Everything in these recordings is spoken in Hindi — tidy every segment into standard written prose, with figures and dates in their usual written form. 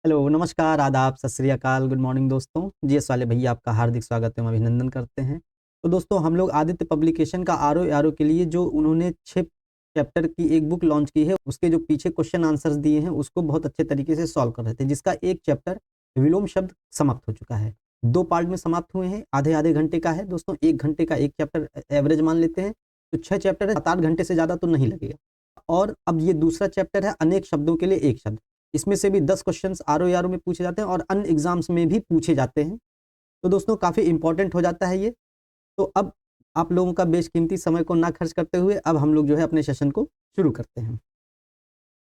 हेलो, नमस्कार, आदाब, सत श्री अकाल, गुड मॉर्निंग दोस्तों। जीएस वाले भैया आपका हार्दिक स्वागत एवं अभिनंदन करते हैं। तो दोस्तों हम लोग आदित्य पब्लिकेशन का आरओ के लिए जो उन्होंने 6 चैप्टर की एक बुक लॉन्च की है, उसके जो पीछे क्वेश्चन आंसर्स दिए हैं, उसको बहुत अच्छे तरीके से सॉल्व कर रहे थे, जिसका एक चैप्टर विलोम शब्द समाप्त हो चुका है। 2 पार्ट में समाप्त हुए हैं, आधे-आधे घंटे का है दोस्तों, 1 घंटे का एक चैप्टर एवरेज मान लेते हैं, तो 6 चैप्टर है, 7-8 घंटे से ज़्यादा तो नहीं लगेगा। और अब ये दूसरा चैप्टर है अनेक शब्दों के लिए एक शब्द। इसमें से भी 10 क्वेश्चंस आरओ में पूछे जाते हैं और अन्य एग्जाम्स में भी पूछे जाते हैं। तो दोस्तों काफ़ी इंपॉर्टेंट हो जाता है ये। तो अब आप लोगों का बेशकीमती समय को ना खर्च करते हुए अब हम लोग जो है अपने सेशन को शुरू करते हैं।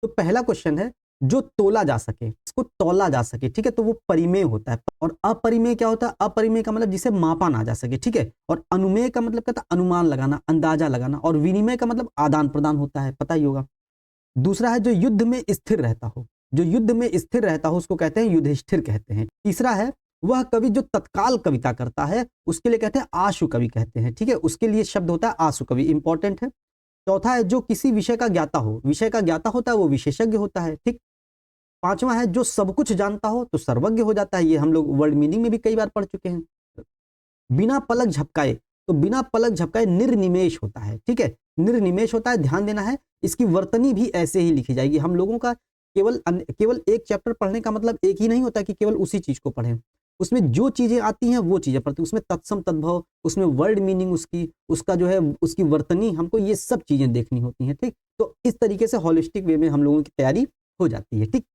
तो पहला क्वेश्चन है, जो तोला जा सके, इसको तौला जा सके, ठीक है, तो वो परिमेय होता है। और अपरिमेय क्या होता है? अपरिमेय का मतलब जिसे मापा ना जा सके, ठीक है। और अनुमेय का मतलब क्या था? अनुमान लगाना, अंदाजा लगाना। और विनिमय का मतलब आदान प्रदान होता है, पता ही होगा। दूसरा है जो युद्ध में स्थिर रहता हो, जो युद्ध में स्थिर रहता हो उसको कहते हैं युधिष्ठिर कहते हैं। तीसरा है वह कवि जो तत्काल कविता करता है, उसके लिए कहते हैं आशु कवि कहते हैं, ठीक है, उसके लिए शब्द होता है आशु कवि, इंपॉर्टेंट है। चौथा है जो किसी विषय का ज्ञाता हो, विषय का ज्ञाता होता है वो विशेषज्ञ होता है, ठीक। पांचवा है जो सब कुछ जानता हो तो सर्वज्ञ हो जाता है, ये हम लोग वर्ड मीनिंग में भी कई बार पढ़ चुके हैं। बिना पलक झपकाए, तो बिना पलक झपकाए निर्निमेष होता है, ठीक है, निर्निमेष होता है, ध्यान देना है। इसकी वर्तनी भी ऐसे ही लिखी जाएगी। हम लोगों का केवल एक चैप्टर पढ़ने का मतलब एक ही नहीं होता कि केवल उसी चीज को पढ़ें। उसमें जो चीजें आती हैं वो चीजें पढ़ते हैं, उसमें तत्सम तद्भव, उसमें वर्ड मीनिंग, उसका जो है उसकी वर्तनी, हमको ये सब चीजें देखनी होती हैं, ठीक। तो इस तरीके से होलिस्टिक वे में हम लोगों की तैयारी हो जाती है, ठीक।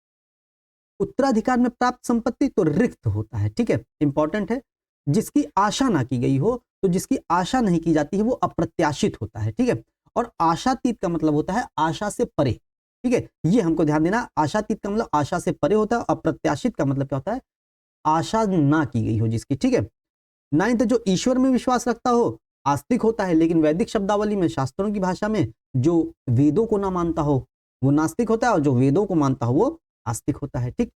उत्तराधिकार में प्राप्त संपत्ति तो रिक्त होता है, ठीक है, इंपॉर्टेंट है। जिसकी आशा ना की गई हो, तो जिसकी आशा नहीं की जाती है वो अप्रत्याशित होता है, ठीक है। और आशातीत का मतलब होता है आशा से परे, ठीक है, ये हमको ध्यान देना। आशातीत का मतलब आशा से परे होता है, अप्रत्याशित का मतलब क्या होता है? आशा ना की गई हो जिसकी, ठीक है। नाइन्थ, जो ईश्वर में विश्वास रखता हो आस्तिक होता है, लेकिन वैदिक शब्दावली में, शास्त्रों की भाषा में, जो वेदों को ना मानता हो वो नास्तिक होता है, और जो वेदों को मानता हो वो आस्तिक होता है, ठीक।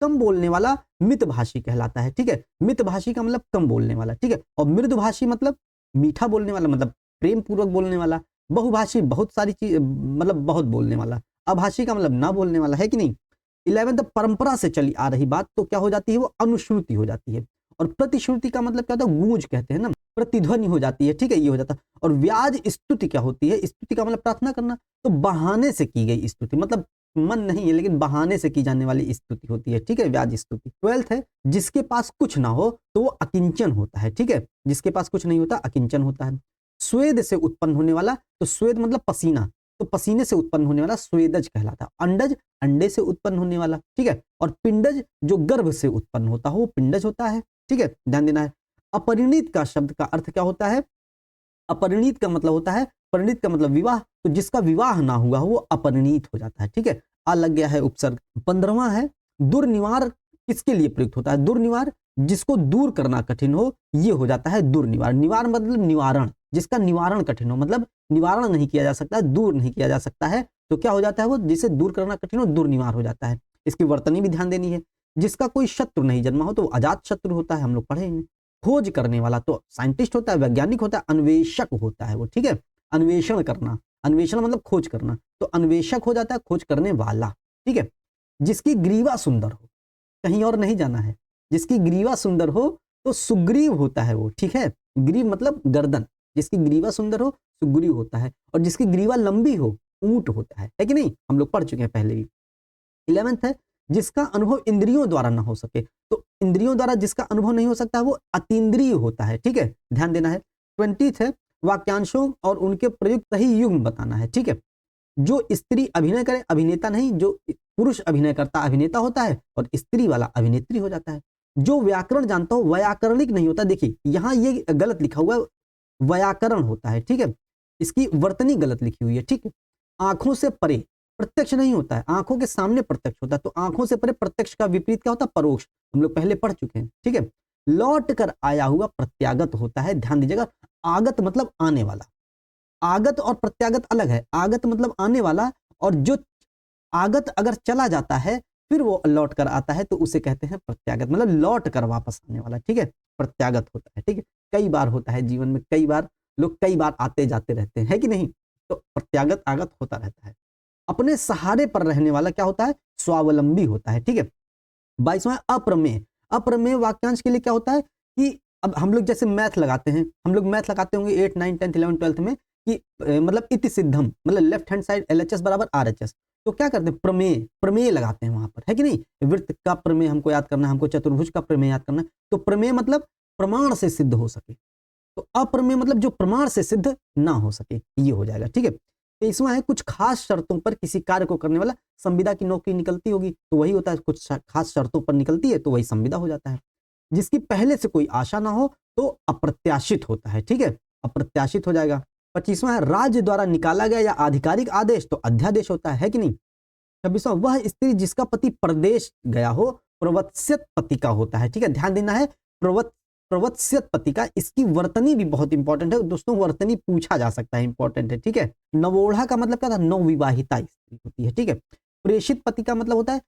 कम बोलने वाला मितभाषी कहलाता है, ठीक है। मितभाषी का मतलब कम बोलने वाला, ठीक है। और मृदुभाषी मतलब मीठा बोलने वाला, मतलब प्रेम पूर्वक बोलने वाला। बहुभाषी बहुत सारी चीज, मतलब बहुत बोलने वाला। अभाषी का मतलब ना बोलने वाला, है कि नहीं। 11th, परंपरा से चली आ रही बात तो क्या हो जाती है? वो अनुश्रुति हो जाती है। और प्रतिश्रुति का मतलब क्या होता है? गूंज कहते हैं ना, प्रतिध्वनि हो जाती है, ठीक है, ये हो जाता है। और व्याज स्तुति क्या होती है? स्तुति का मतलब प्रार्थना करना, तो बहाने से की गई स्तुति, मतलब मन नहीं है लेकिन बहाने से की जाने वाली स्तुति होती है, ठीक है, व्याज स्तुति। 12th है, जिसके पास कुछ ना हो तो वो अकिंचन होता है, ठीक है, जिसके पास कुछ नहीं होता अकिंचन होता है। स्वेद से उत्पन्न होने वाला, तो स्वेद मतलब पसीना, तो पसीने से उत्पन्न होने वाला स्वेदज कहलाता है। अंडज, अंडे से उत्पन्न होने वाला, ठीक है। और पिंडज, जो गर्भ से उत्पन्न होता है वो पिंडज होता है, ठीक है, ध्यान देना है। अपरिणीत का शब्द का अर्थ क्या होता है? अपरिणीत का मतलब होता है, परिणीत का मतलब विवाह, तो जिसका विवाह ना हुआ हो वो अपरिणीत हो जाता है, ठीक है। आ लग गया है उपसर्ग। 15वां है, दुर्निवार किसके लिए प्रयुक्त होता है? दुर्निवार, जिसको दूर करना कठिन हो ये हो जाता है दुर्निवार। निवार मतलब निवारण, जिसका निवारण कठिन हो, मतलब निवारण नहीं किया जा सकता, दूर नहीं किया जा सकता है, तो क्या हो जाता है? वो जिसे दूर करना कठिन हो दुर्निवार हो जाता है। इसकी वर्तनी भी ध्यान देनी है। जिसका कोई शत्रु नहीं जन्मा हो तो वो अजात शत्रु होता है, हम लोग पढ़े हैं। खोज करने वाला तो साइंटिस्ट होता है, वैज्ञानिक होता है, अन्वेषक होता है वो, ठीक है, अन्वेषण करना, अन्वेषण मतलब खोज करना, तो अन्वेषक हो जाता है खोज करने वाला, ठीक है। जिसकी ग्रीवा सुंदर हो, कहीं और नहीं जाना है, जिसकी ग्रीवा सुंदर हो तो सुग्रीव होता है वो, ठीक है। ग्रीव मतलब गर्दन, जिसकी ग्रीवा सुंदर हो सुग्रीव होता है। और जिसकी ग्रीवा लंबी हो ऊंट होता है कि नहीं, हम लोग पढ़ चुके हैं पहले भी। 11th है, जिसका अनुभव इंद्रियों द्वारा ना हो सके, तो इंद्रियों द्वारा जिसका अनुभव नहीं हो सकता वो अतीन्द्रिय होता है, ठीक है, ध्यान देना है। 20th है, वाक्यांशों और उनके प्रयुक्त सही युग्म बताना है, ठीक है। जो स्त्री अभिनय करे अभिनेता नहीं, जो पुरुष अभिनय करता अभिनेता होता है, और स्त्री वाला अभिनेत्री हो जाता है। जो व्याकरण जानता हो व्याकरणिक नहीं होता, देखिए यहां ये गलत लिखा हुआ है, व्याकरण होता है, ठीक है, इसकी वर्तनी गलत लिखी हुई है, ठीक है। आंखों से परे प्रत्यक्ष नहीं होता है, आंखों के सामने प्रत्यक्ष होता है, तो आंखों से परे प्रत्यक्ष का विपरीत क्या होता है? परोक्ष, हम लोग पहले पढ़ चुके हैं, ठीक है। लौट कर आया हुआ प्रत्यागत होता है, ध्यान दीजिएगा। आगत मतलब आने वाला, आगत और प्रत्यागत अलग है। आगत मतलब आने वाला, और जो आगत अगर चला जाता है फिर वो लौट कर आता है तो उसे कहते हैं प्रत्यागत, मतलब लौट कर वापस आने वाला, ठीक है, प्रत्यागत होता है, ठीक है। कई बार होता है जीवन में, कई बार लोग कई बार आते जाते रहते हैं, है कि नहीं, तो प्रत्यागत आगत होता रहता है। अपने सहारे पर रहने वाला क्या होता है? स्वावलंबी होता है, ठीक है। 22वां अप्रमेय। अप्रमेय वाक्यांश के लिए क्या होता है कि अब हम लोग जैसे मैथ लगाते हैं, हम लोग मैथ लगाते होंगे 8, 9, 10, 11, 12 में कि मतलब इति सिद्धम, मतलब लेफ्ट हैंड साइड LHS बराबर RHS। तो क्या करते हैं, प्रमेय, प्रमेय लगाते हैं वहां पर, है कि नहीं। वृत्त का प्रमेय हमको याद करना है, हमको चतुर्भुज का प्रमेय याद करना है। तो प्रमेय मतलब प्रमाण से सिद्ध हो सके, तो अप्रमेय मतलब जो प्रमाण से सिद्ध ना हो सके, ये हो जाएगा, ठीक है। 23वां है कुछ खास शर्तों पर किसी कार्य को करने वाला संविदा की नौकरी निकलती होगी, तो वही होता है, कुछ खास शर्तों पर निकलती है तो वही संविदा हो जाता है। जिसकी पहले से कोई आशा ना हो तो अप्रत्याशित होता है, ठीक है, अप्रत्याशित हो जाएगा। 25वां है राज्य द्वारा निकाला गया या आधिकारिक आदेश, तो अध्यादेश होता है कि नहीं। 26वां वह स्त्री जिसका पति प्रदेश गया हो प्रवत्स्यत पति का होता है, ठीक है, ध्यान देना है, प्रवत्स्यत पति का। इसकी वर्तनी भी बहुत इंपॉर्टेंट है दोस्तों, वर्तनी पूछा जा सकता है, इंपॉर्टेंट है, ठीक है। नवोढ़ा का मतलब क्या था, नवविवाहिता स्त्री होती है, ठीक है। प्रेषित पति का मतलब होता है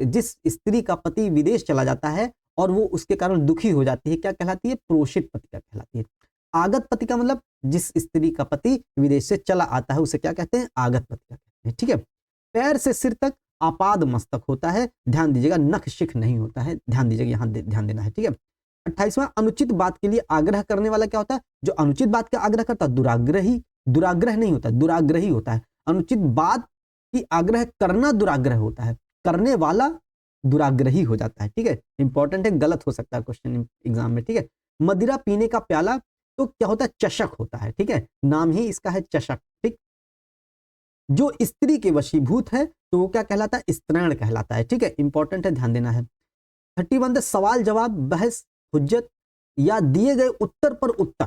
जिस स्त्री का पति विदेश चला जाता है और वो उसके कारण दुखी हो जाती है, क्या कहलाती है, प्रोषित पति का कहलाती है। आगत पति का मतलब जिस स्त्री का पति विदेश से चला आता है उसे क्या कहते हैं, आगत पति का कहते हैं, ठीक है। पैर से सिर तक आपाद मस्तक होता है, ध्यान दीजिएगा, नख शिख नहीं होता है, ध्यान दीजिएगा, यहाँ ध्यान देना है, ठीक है। 28वां अनुचित बात के लिए आग्रह करने वाला क्या होता है, जो अनुचित बात का आग्रह करता है दुराग्रही, दुराग्रह नहीं होता, दुराग्रही होता है। अनुचित बात की आग्रह करना दुराग्रह होता है, करने वाला दुराग्रही हो जाता है, ठीक है, इंपॉर्टेंट है, गलत हो सकता है क्वेश्चन एग्जाम में, ठीक है। मदिरा पीने का प्याला तो क्या होता है, चषक होता है, ठीक है, नाम ही इसका है चषक, ठीक। जो स्त्री के वशीभूत है तो वो क्या कहलाता है, स्त्रैण कहलाता है, ठीक है, इंपॉर्टेंट है, ध्यान देना है। 31 सवाल जवाब बहस हुज्जत या दिए गए उत्तर पर उत्तर,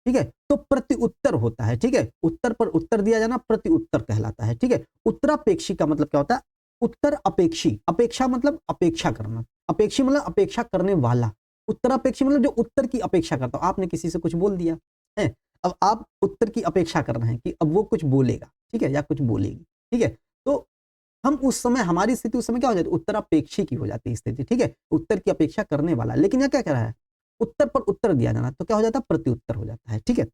ठीक है, तो प्रति उत्तर होता है, ठीक है, उत्तर पर उत्तर दिया जाना प्रति उत्तर कहलाता है, ठीक है। उत्तरापेक्षी का मतलब क्या होता है, उत्तर अपेक्षी, अपेक्षा मतलब अपेक्षा करना, अपेक्षी मतलब अपेक्षा करने वाला, उत्तरापेक्षी मतलब जो उत्तर की अपेक्षा करता हो। आपने किसी से कुछ बोल दिया है, अब आप उत्तर की अपेक्षा कर रहे हैं कि अब वो कुछ बोलेगा, ठीक है, या कुछ बोलेगी, ठीक है, तो हम उस समय, हमारी स्थिति उस समय क्या हो जाती है, उत्तरापेक्षी की हो जाती है स्थिति, ठीक है, उत्तर की अपेक्षा करने वाला। लेकिन यह क्या कह रहा है, उत्तर पर उत्तर दिया जाना, तो क्या हो जाता है, प्रत्युत्तर हो जाता है, ठीक है।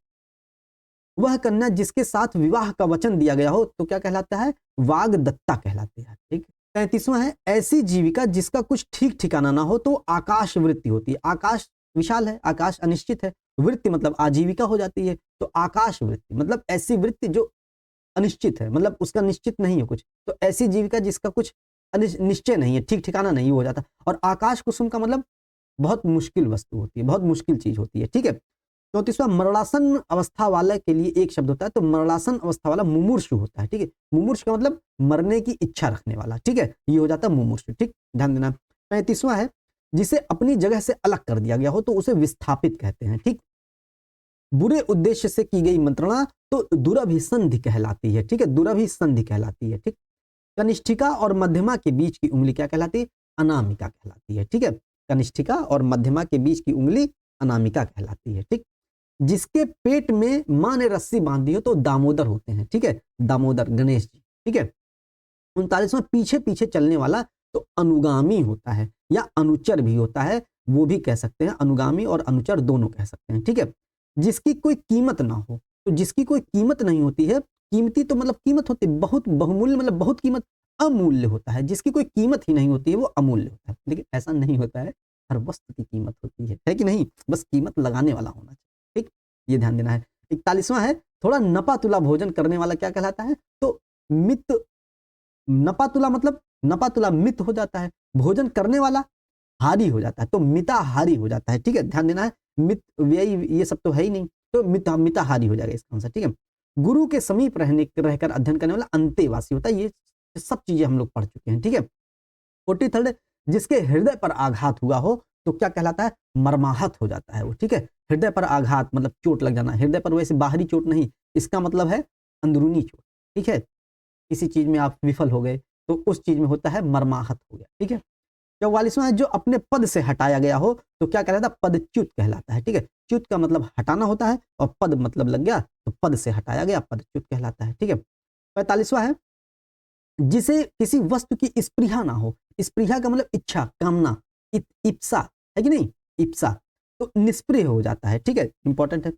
वह कन्या जिसके साथ विवाह का वचन दिया गया हो तो क्या कहलाता है, वागदत्ता कहलाती है, ठीक। 33वां है ऐसी जीविका जिसका कुछ ठीक ठिकाना ना हो तो आकाश वृत्ति होती है। आकाश विशाल है, आकाश अनिश्चित है, वृत्ति मतलब आजीविका हो जाती है, तो आकाश वृत्ति मतलब ऐसी वृत्ति जो अनिश्चित है, मतलब उसका निश्चित नहीं है कुछ, तो ऐसी जीविका जिसका कुछ निश्चय नहीं है, ठीक ठिकाना नहीं हो जाता। और आकाश कुसुम का मतलब बहुत मुश्किल वस्तु होती है, बहुत मुश्किल चीज होती है, ठीक है। 34वां मरणासन अवस्था वाले के लिए एक शब्द होता है, तो मरणासन अवस्था वाला मुमूर्षु होता है, ठीक है, मुमूर्षु का मतलब मरने की इच्छा रखने वाला, ठीक है, ये हो जाता है मुमूर्षु, ठीक, ध्यान देना। 35वां है जिसे अपनी जगह से अलग कर दिया गया हो तो उसे विस्थापित कहते हैं, ठीक। बुरे उद्देश्य से की गई मंत्रणा तो दुरभिसंधि कहलाती है, ठीक है, दुरभिसंधि कहलाती है, ठीक। कनिष्ठिका और मध्यमा के बीच की उंगली क्या कहलाती है, अनामिका कहलाती है, ठीक है, कनिष्ठिका और मध्यमा के बीच की उंगली अनामिका कहलाती है, ठीक। जिसके पेट में मां ने रस्सी बांधी हो तो दामोदर होते हैं, ठीक है, दामोदर गणेश जी, ठीक है। 39वां पीछे पीछे चलने वाला तो अनुगामी होता है या अनुचर भी होता है, वो भी कह सकते हैं, अनुगामी और अनुचर दोनों कह सकते हैं, ठीक है। जिसकी कोई कीमत ना हो, तो जिसकी कोई कीमत नहीं होती है, कीमती तो मतलब कीमत होती है, बहुत बहुमूल्य मतलब बहुत कीमत, अमूल्य होता है, जिसकी कोई कीमत ही नहीं होती है वो अमूल्य होता है, लेकिन ऐसा नहीं होता है, हर वस्तु की कीमत होती है कि नहीं, बस कीमत लगाने वाला होना चाहिए, ठीक, ये ध्यान देना है। 41वां है थोड़ा नपा तुला भोजन करने वाला क्या कहलाता है, तो मित, नपा तुला मतलब नपा तुला मित हो जाता है, भोजन करने वाला हारी हो जाता है, तो मिताहारी हो जाता है, ठीक है, ध्यान देना है, मित व्ययी ये सब तो है ही नहीं, तो मिताहारी हो जाएगा इसका आंसर, ठीक है। गुरु के समीप रहकर अध्ययन करने वाला अंतेवासी होता है, ये सब चीजें हम लोग पढ़ चुके हैं, ठीक है। 43 जिसके हृदय पर आघात हुआ हो तो क्या कहलाता है, मर्माहत हो जाता है वो, ठीक है, हृदय पर आघात मतलब चोट लग जाना, हृदय पर वैसे बाहरी चोट नहीं, इसका मतलब है अंदरूनी चोट, ठीक है, किसी चीज में आप विफल हो गए तो उस चीज में होता है मर्माहत हो गया, ठीक है। 44वां है जो अपने पद से हटाया गया हो तो क्या कहलाता है, पदच्युत कहलाता है, ठीक है, च्युत का मतलब हटाना होता है और पद मतलब लग गया तो पद से हटाया गया, पदच्युत कहलाता है, ठीक है। 45वां है जिसे किसी वस्तु की स्पृहा ना हो, स्पृहा का मतलब इच्छा, कामना, इप्सा है कि नहीं, इप्सा, तो निष्प्रिय हो जाता है, ठीक है, इंपॉर्टेंट है।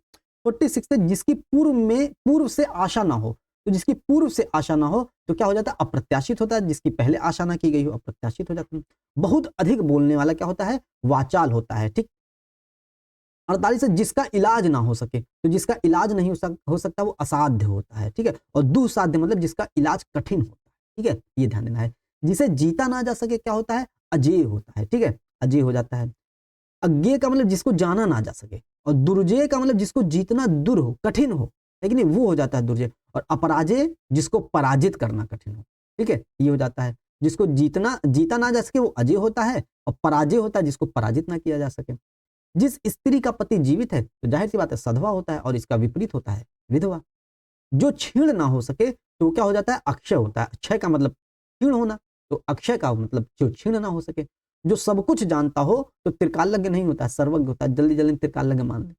46 है जिसकी पूर्व से आशा ना हो, तो जिसकी पूर्व से आशा ना हो तो क्या हो जाता है, अप्रत्याशित होता है, जिसकी पहले आशा ना की गई हो अप्रत्याशित हो जाता है। बहुत अधिक बोलने वाला क्या होता है, वाचाल होता है, ठीक। 48 है, जिसका इलाज ना हो सके, तो जिसका इलाज नहीं हो सकता वो असाध्य होता है, ठीक है। और दुस्साध्य मतलब जिसका इलाज कठिन होता है, ठीक है, ये ध्यान देना है। जिसे जीता ना जा सके क्या होता है, अजेय होता है, ठीक है, अजेय हो जाता है। अज्ञेय का मतलब जिसको जाना ना जा सके, और दुर्जेय का मतलब जिसको जीतना दूर हो, कठिन हो, लेकिन वो हो जाता है दुर्जेय। और अपराजेय जिसको पराजित करना कठिन हो, ठीक है, ये हो जाता है। जिसको जीता ना जा सके वो अजेय होता है, और पराजय होता है जिसको पराजित ना किया जा सके। जिस स्त्री का पति जीवित है तो जाहिर सी बात है सधवा होता है, और इसका विपरीत होता है विधवा। जो क्षीण ना हो सके तो क्या हो जाता है, अक्षय होता है। अक्षय का मतलब क्षीण होना, तो अक्षय का मतलब जो क्षीण ना हो सके। जो सब कुछ जानता हो तो त्रिकालज्ञ नहीं होता है, सर्वज्ञ होता है। जल्दी जल्दी त्रिकालज्ञ मान ले,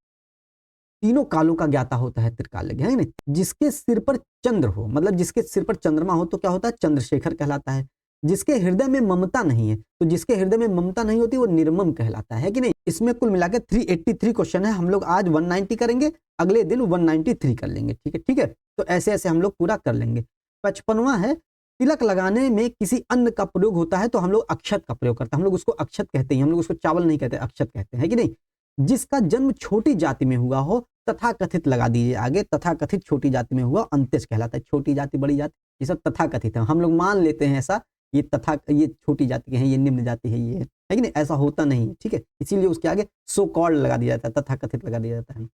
तीनों कालों का ज्ञाता होता है त्रिकालज्ञ, है नहीं। जिसके सिर पर चंद्र हो, मतलब जिसके सिर पर चंद्रमा हो तो क्या होता है, चंद्रशेखर कहलाता है। जिसके हृदय में ममता नहीं है, तो जिसके हृदय में ममता नहीं होती वो निर्मम कहलाता है कि नहीं। इसमें कुल मिलाकर 383 क्वेश्चन है। हम लोग आज 190 करेंगे, अगले दिन 193 कर लेंगे, ठीक है, ठीक है। तो ऐसे ऐसे हम लोग पूरा कर लेंगे। 55वां है, तिलक लगाने में किसी अन्न का प्रयोग होता है तो हम लोग अक्षत का प्रयोग करते हैं। हम लोग उसको अक्षत कहते हैं, हम लोग उसको चावल नहीं कहते, अक्षत कहते हैं कि नहीं। जिसका जन्म छोटी जाति में हुआ हो, तथा कथित लगा दीजिए आगे, तथा कथित छोटी जाति में हुआ अंत्यज कहलाता है। छोटी जाति बड़ी जाति ये सब तथा कथित है, हम लोग मान लेते हैं ऐसा, ये छोटी जाति के हैं, ये निम्न जाति है, ये है कि नहीं, ऐसा होता नहीं है, ठीक है। इसीलिए उसके आगे सो कॉल्ड लगा दिया जाता है, तथा कथित लगा दिया जाता है।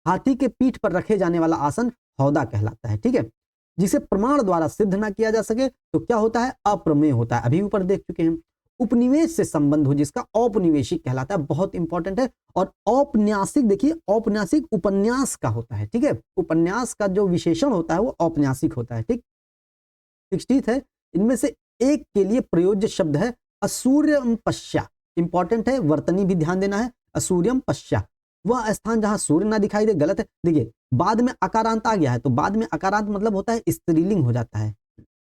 हाथी के पीठ पर रखे जाने वाला आसन हौदा कहलाता है, ठीक है। जिसे प्रमाण द्वारा सिद्ध ना किया जा सके तो क्या होता है, अप्रमेय होता है, अभी ऊपर देख चुके हैं। उपनिवेश से संबंध हो जिसका औपनिवेशिक कहलाता है, बहुत इंपॉर्टेंट है। और औपन्यासिक, देखिए औपन्यासिक उपन्यास का होता है, ठीक है। उपन्यास का जो विशेषण होता है वो औपन्यासिक होता है, ठीक। 60 है, इनमें से एक के लिए प्रयोज्य शब्द है असूर्यम पश्या। इंपॉर्टेंट है, वर्तनी भी ध्यान देना है। असूर्यम पश्या, वह स्थान जहां सूर्य ना दिखाई दे, गलत है। देखिए बाद में अकारांत आ गया है, तो बाद में अकारांत मतलब होता है स्त्रीलिंग हो जाता है,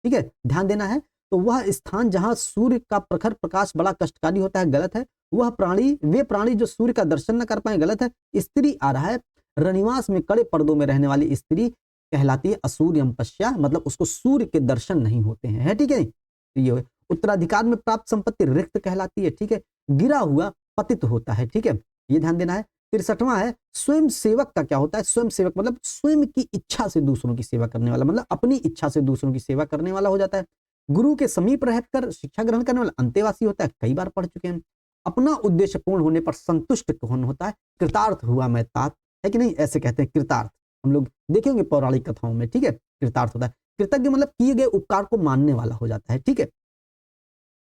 ठीक है, ध्यान देना है। तो वह स्थान जहां सूर्य का प्रखर प्रकाश बड़ा कष्टकारी होता है, गलत है। वह प्राणी, वे प्राणी जो सूर्य का दर्शन न कर पाए, गलत है। स्त्री आ रहा है, रनिवास में कड़े पर्दों में रहने वाली स्त्री कहलाती है असूर्यम पश्या, मतलब उसको सूर्य के दर्शन नहीं होते हैं, है ठीक है। तो ये उत्तराधिकार में प्राप्त संपत्ति रिक्त कहलाती है, ठीक है। गिरा हुआ पतित होता है, ठीक है, ये ध्यान देना है। 63वां है, स्वयं सेवक का क्या होता है, स्वयं सेवक मतलब स्वयं की इच्छा से दूसरों की सेवा करने वाला, मतलब अपनी इच्छा से दूसरों की सेवा करने वाला हो जाता है। गुरु के समीप रहकर शिक्षा ग्रहण करने वाला अंतेवासी होता है, कई बार पढ़ चुके हैं। अपना उद्देश्य पूर्ण होने पर संतुष्ट कौन होता है, कृतार्थ हुआ मैं तात, है कि नहीं, ऐसे कहते हैं कृतार्थ। हम लोग देखेंगे पौराणिक कथाओं में, ठीक है, कृतार्थ होता है। कृतज्ञ मतलब किए गए उपकार को मानने वाला हो जाता है, ठीक है।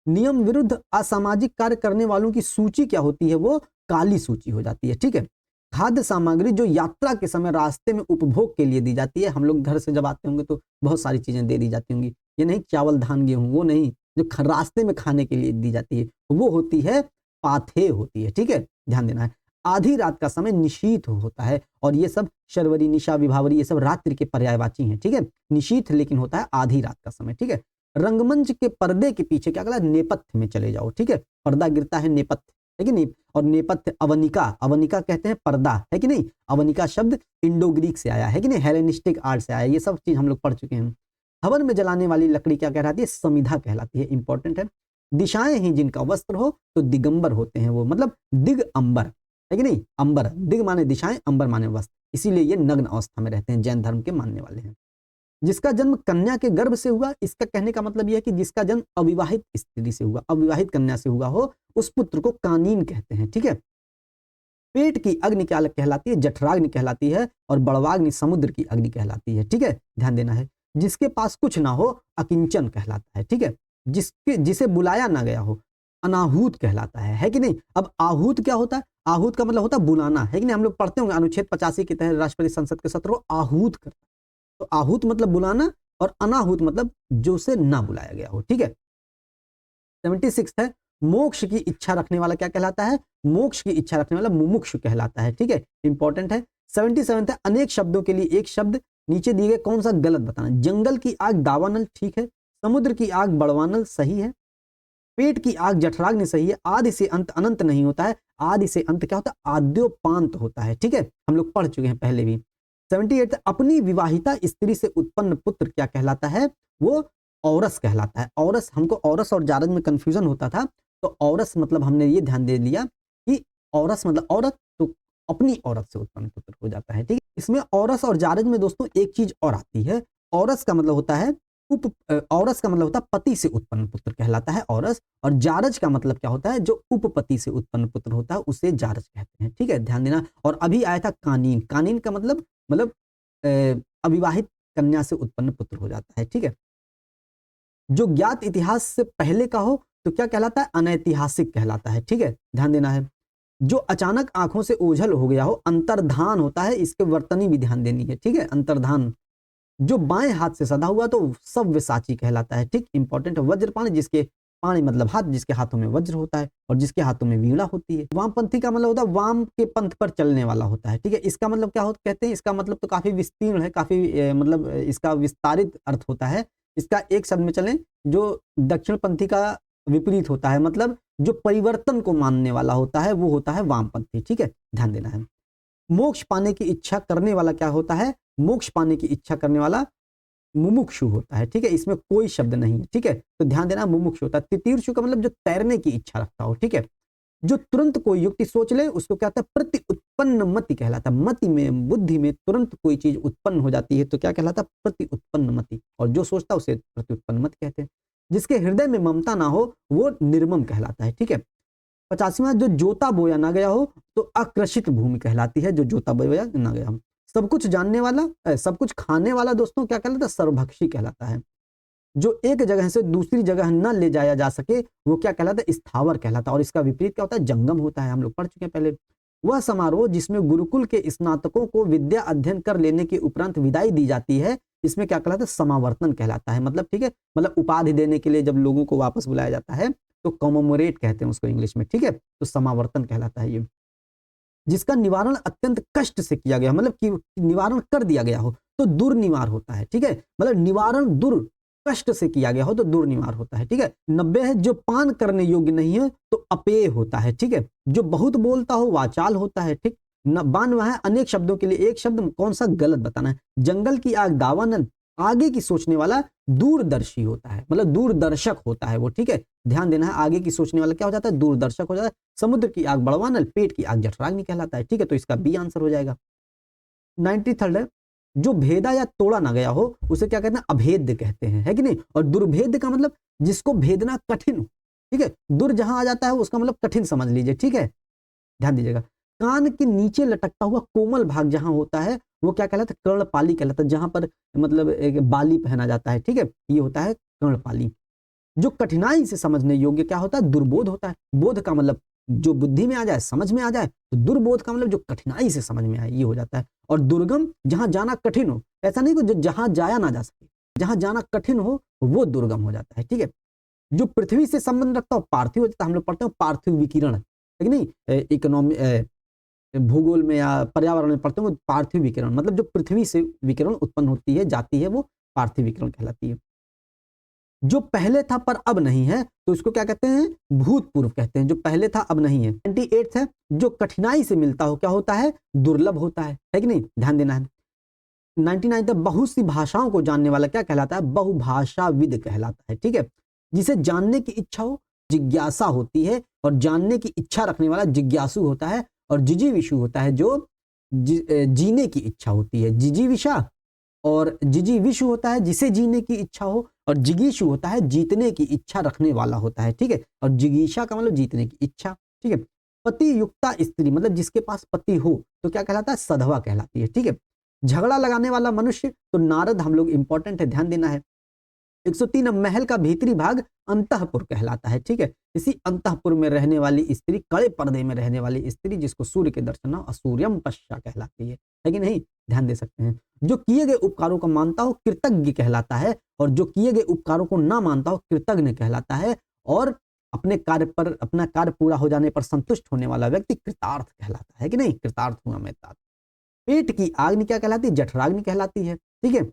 नियम विरुद्ध असामाजिक कार्य करने वालों की सूची क्या होती है, वो काली सूची हो जाती है, ठीक है। खाद्य सामग्री जो यात्रा के समय रास्ते में उपभोग के लिए दी जाती है, हम लोग घर से जब आते होंगे तो बहुत सारी चीजें दे दी जाती होंगी, ये नहीं चावल धान गेहूं, वो नहीं, जो रास्ते में खाने के लिए दी जाती है वो होती है पाथे होती है, ठीक है, ध्यान देना है। आधी रात का समय निशीथ होता है, और ये सब शर्वरी निशा विभावरी ये सब रात्रि के पर्यायवाची हैं, ठीक है। निशीथ लेकिन होता है आधी रात का समय, ठीक है। रंगमंच के पर्दे के पीछे क्या कहला, नेपथ्य में चले जाओ, ठीक है। पर्दा गिरता है नेपथ्य, है कि नहीं। और नेपथ्य अवनिका, अवनिका कहते हैं पर्दा, है कि नहीं। अवनिका शब्द इंडो ग्रीक से आया है कि नहीं, हेलेनिस्टिक आर्ट से आया, ये सब चीज हम लोग पढ़ चुके हैं। हवन में जलाने वाली लकड़ी क्या कहलाती है, समिधा कहलाती है, इंपॉर्टेंट है। दिशाएं ही जिनका वस्त्र हो तो दिगंबर होते हैं वो, मतलब दिग अंबर, है कि नहीं। अंबर, दिग माने दिशाएं, अंबर माने वस्त्र, इसीलिए ये नग्न अवस्था में रहते हैं, जैन धर्म के मानने वाले हैं। जिसका जन्म कन्या के गर्भ से हुआ, इसका कहने का मतलब यह है कि जिसका जन्म अविवाहित स्त्री से हुआ, अविवाहित कन्या से हुआ हो, उस पुत्र को कानीन कहते हैं, ठीक है। पेट की अग्नि क्या कहलाती है, जठराग्नि कहलाती है, और बड़वाग्नि समुद्र की अग्नि कहलाती है, ठीक है, ध्यान देना है। जिसके पास कुछ ना हो अकिंचन कहलाता है, ठीक है। जिसे बुलाया ना गया हो अनाहूत कहलाता है कि नहीं। अब आहूत क्या होता है, आहूत का मतलब होता है बुलाना, है कि नहीं। हम लोग पढ़ते होंगे अनुच्छेद 85 के तहत राष्ट्रपति संसद के सत्र को आहूत करता है, तो आहूत मतलब बुलाना, और अनाहूत मतलब जो से ना बुलाया गया हो, ठीक है। 76 है, मोक्ष की इच्छा रखने वाला क्या कहलाता है, मोक्ष की इच्छा रखने वाला मुमुक्षु कहलाता है, ठीक है, इंपॉर्टेंट है। 77 है, अनेक शब्दों के लिए एक शब्द, नीचे दिए गए कौन सा गलत बताना। जंगल की आग दावानल, ठीक है। समुद्र की आग बड़वानल, सही है। पेट की आग जठराग्नि, सही है। आदि से अंत अनंत नहीं होता है, आदि से अंत क्या होता है, आद्योपांत होता है, ठीक है, हम लोग पढ़ चुके हैं पहले भी। 78 अपनी विवाहिता स्त्री से उत्पन्न पुत्र क्या कहलाता है? वो औरस कहलाता है। औरस, हमको औरस और जारज में कंफ्यूजन होता था, तो औरस मतलब हमने ये ध्यान दे लिया कि औरस मतलब औरत, तो अपनी औरत से उत्पन्न पुत्र हो जाता है। ठीक है, इसमें औरस और जारज में दोस्तों एक चीज और आती है। औरस का मतलब होता है औरस का मतलब होता है पति से उत्पन्न पुत्र कहलाता है औरस, और जारज का मतलब क्या होता है? जो उपपति से उत्पन्न पुत्र होता है उसे जारज कहते हैं। ठीक है, ध्यान देना। और अभी आया था कानीन। कानीन का मतलब अविवाहित कन्या से उत्पन्न पुत्र हो जाता है। ठीक है, जो ज्ञात इतिहास से पहले का हो तो क्या कहलाता है? अनैतिहासिक कहलाता है। ठीक है, ध्यान देना है। जो अचानक आंखों से ओझल हो गया हो, अंतर्धान होता है, इसके वर्तनी भी ध्यान देनी है। ठीक है, अंतर्धान। जो बाएं हाथ से सदा हुआ तो सव्यसाची कहलाता है। ठीक, इंपॉर्टेंट। वज्रपाणी, जिसके पाणी मतलब हाथ, जिसके हाथों में वज्र होता है और जिसके हाथों में वीणा होती है। वामपंथी का मतलब होता है वाम के पंथ पर चलने वाला होता है। ठीक है, इसका मतलब क्या होता कहते हैं? इसका मतलब तो काफी विस्तीर्ण है, काफी मतलब इसका विस्तारित अर्थ होता है। इसका एक शब्द में चलें, जो दक्षिण पंथी का विपरीत होता है, मतलब जो परिवर्तन को मानने वाला होता है वो होता है वामपंथी। ठीक है, ध्यान देना है। मोक्ष पाने की इच्छा करने वाला क्या होता है? मोक्ष पाने की इच्छा करने वाला मुमुक्षु होता है। ठीक है, इसमें कोई शब्द नहीं है। ठीक है, तो ध्यान देना, मुमुक्षु होता है। तितीर्षु का मतलब जो तैरने की इच्छा रखता हो। ठीक है, जो तुरंत कोई युक्ति सोच ले उसको क्या कहता है? प्रति उत्पन्न मति कहलाता है। मति में, बुद्धि में तुरंत कोई चीज उत्पन्न हो जाती है तो क्या कहलाता है? प्रति उत्पन्न मति। और जो सोचता है उसे प्रति उत्पन्न मति कहते हैं। जिसके हृदय में ममता ना हो वो निर्मम कहलाता है। ठीक है, 85वां, जो जोता बोया ना गया हो तो अकृषित भूमि कहलाती है। जो जोता बोया ना गया हो। सब कुछ जानने वाला, सब कुछ खाने वाला दोस्तों क्या कहलाता है? सर्वभक्षी कहलाता है। जो एक जगह से दूसरी जगह न ले जाया जा सके वो क्या कहलाता है? स्थावर कहलाता है। और इसका विपरीत क्या होता है? जंगम होता है। हम लोग पढ़ चुके हैं पहले। वह समारोह जिसमें गुरुकुल के स्नातकों को विद्या अध्ययन कर लेने के उपरांत विदाई दी जाती है, इसमें क्या कहलाता है? समावर्तन कहलाता है। मतलब ठीक है, मतलब उपाधि देने के लिए जब लोगों को वापस बुलाया जाता है तो कॉमोमोरेट कहते हैं उसको इंग्लिश में। ठीक है, तो समावर्तन कहलाता है ये। जिसका निवारण अत्यंत कष्ट से किया गया, मतलब कि निवारण कर दिया गया हो तो दुर्निवार होता है। ठीक है, मतलब निवारण दुर कष्ट से किया गया हो तो दुर्निवार होता है। ठीक है, 90 है, जो पान करने योग्य नहीं है तो अपेय होता है। ठीक है, जो बहुत बोलता हो वाचाल होता है। ठीक, 92 है, अनेक शब्दों के लिए एक शब्द कौन सा गलत बताना है? जंगल की आग दावानल, आगे की सोचने वाला दूरदर्शी होता है, मतलब दूरदर्शक होता है वो। ठीक है, ध्यान देना है, आगे की सोचने वाला क्या हो जाता है? दूरदर्शक हो जाता है। समुद्र की आग बड़वानल, पेट की आग जठराग्नि कहलाता है। ठीक है, तो इसका बी आंसर हो जाएगा। 93 है, जो भेदा या तोड़ा ना गया हो उसे क्या कहते हैं? अभेद्य कहते हैं, है कि नहीं? और दुर्भेद्य का मतलब जिसको भेदना कठिन हो। ठीक है, दुर जहां आ जाता है उसका मतलब कठिन समझ लीजिए। ठीक है, ध्यान दीजिएगा। कान के नीचे लटकता हुआ कोमल भाग जहां होता है वो क्या कहलाता है? कर्णपाली कहलाता है, जहां पर मतलब एक बाली पहना जाता है। ठीक है, ये होता है कर्णपाली। जो कठिनाई से समझने योग्य क्या होता है? दुर्बोध होता है। बोध का मतलब जो बुद्धि में आ जाए, समझ में आ जाए, तो दुर्बोध का मतलब जो कठिनाई से समझ में आए, ये हो जाता है। और दुर्गम, जहां जाना कठिन हो, ऐसा नहीं कि जहां जाया ना जा सके, जहां जाना कठिन हो वो दुर्गम हो जाता है। ठीक है, जो पृथ्वी से संबंध रखता हो पार्थिव हो जाता है। हम लोग पढ़ते हैं पार्थिव विकिरण, है कि नहीं? इकोनॉमी भूगोल में या पर्यावरण में पढ़ते हैं पार्थिव विकिरण, मतलब जो पृथ्वी से विकिरण उत्पन्न होती है जाती है वो पार्थिव विकिरण कहलाती है। जो पहले था पर अब नहीं है तो इसको क्या कहते हैं? भूतपूर्व कहते हैं। जो पहले था अब नहीं है। 98 है, जो कठिनाई से मिलता हो क्या होता है? दुर्लभ होता है कि नहीं? ध्यान देना है। 99 तक बहुत सी भाषाओं को जानने वाला क्या कहलाता है? बहुभाषाविद कहलाता है। ठीक है, जिसे जानने की इच्छा हो जिज्ञासा होती है, और जानने की इच्छा रखने वाला जिज्ञासु होता है, और जिजीविषु होता है जो जीने की इच्छा होती है। जिजीविषा और जिजीविषु होता है जिसे जीने की इच्छा हो, और जिगीषु होता है जीतने की इच्छा रखने वाला होता है। ठीक है, और जिगीषा का मतलब जीतने की इच्छा। ठीक है, पति युक्ता स्त्री मतलब जिसके पास पति हो तो क्या कहलाता है? सधवा कहलाती है। ठीक है, झगड़ा लगाने वाला मनुष्य तो नारद, हम लोग इंपॉर्टेंट है, ध्यान देना है। 103 महल का भीतरी भाग अंतःपुर कहलाता है। ठीक है, इसी अंतःपुर में रहने वाली स्त्री, कड़े पर्दे में रहने वाली स्त्री जिसको सूर्य के दर्शन असूर्यम पश्चा कहलाती है कि नहीं? ध्यान दे सकते हैं। जो किए गए उपकारों को मानता हो कृतज्ञ कहलाता है, और जो किए गए उपकारों को ना मानता हो कृतज्ञ कहलाता है। और अपने कार्य पर, अपना कार्य पूरा हो जाने पर संतुष्ट होने वाला व्यक्ति कृतार्थ कहलाता है कि नहीं? कृतार्थ हुआ मैं तात। पेट की आग्नि क्या कहलाती है? जठराग्नि कहलाती है। ठीक है,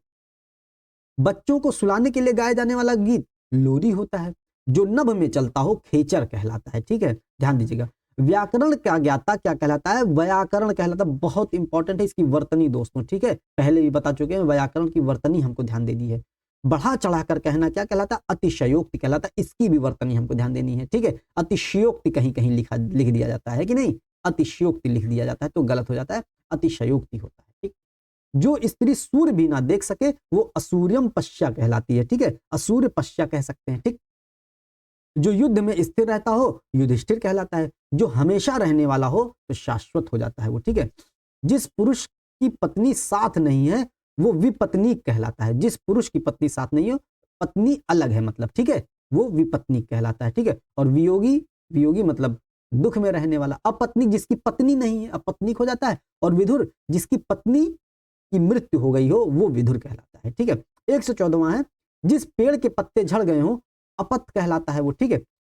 बच्चों को सुलाने के लिए गाया जाने वाला गीत लोरी होता है। जो नभ में चलता हो खेचर कहलाता है। ठीक है, ध्यान दीजिएगा। व्याकरण का ज्ञाता क्या कहलाता है? व्याकरण कहलाता है, बहुत इंपॉर्टेंट है इसकी वर्तनी दोस्तों, ठीक है, पहले भी बता चुके हैं, व्याकरण की वर्तनी हमको ध्यान दे दी है। बढ़ा चढ़ाकर कहना क्या कहलाता है? अतिशयोक्ति कहलाता है, इसकी भी वर्तनी हमको ध्यान देनी है, ठीक है। अतिशयोक्ति कहीं कहीं लिख दिया जाता है कि नहीं, अतिशयोक्ति लिख दिया जाता है तो गलत हो जाता है, अतिशयोक्ति होता है, ठीक। जो स्त्री सूर्य भी ना देख सके वो असूर्यम पश्या कहलाती है, ठीक है, असूर्य पश्या कह सकते हैं, ठीक। जो युद्ध में स्थिर रहता हो युधिष्ठिर कहलाता है, जो हमेशा रहने वाला हो तो शाश्वत हो जाता है वो, ठीक है। जिस पुरुष की पत्नी साथ नहीं है वो विपत्नीक कहलाता है, जिस पुरुष की पत्नी साथ नहीं हो, पत्नी अलग है मतलब, ठीक है, वो विपत्नीक कहलाता है, ठीक है। और वियोगी, वियोगी मतलब दुख में रहने वाला। अपत्नीक जिसकी पत्नी नहीं है अपत्नीक हो जाता है, और विधुर जिसकी पत्नी की मृत्यु हो गई हो वो विधुर कहलाता है, ठीक है। 114वां है, जिस पेड़ के पत्ते झड़ गए हो अपत कहलाता है वो, ठीक है।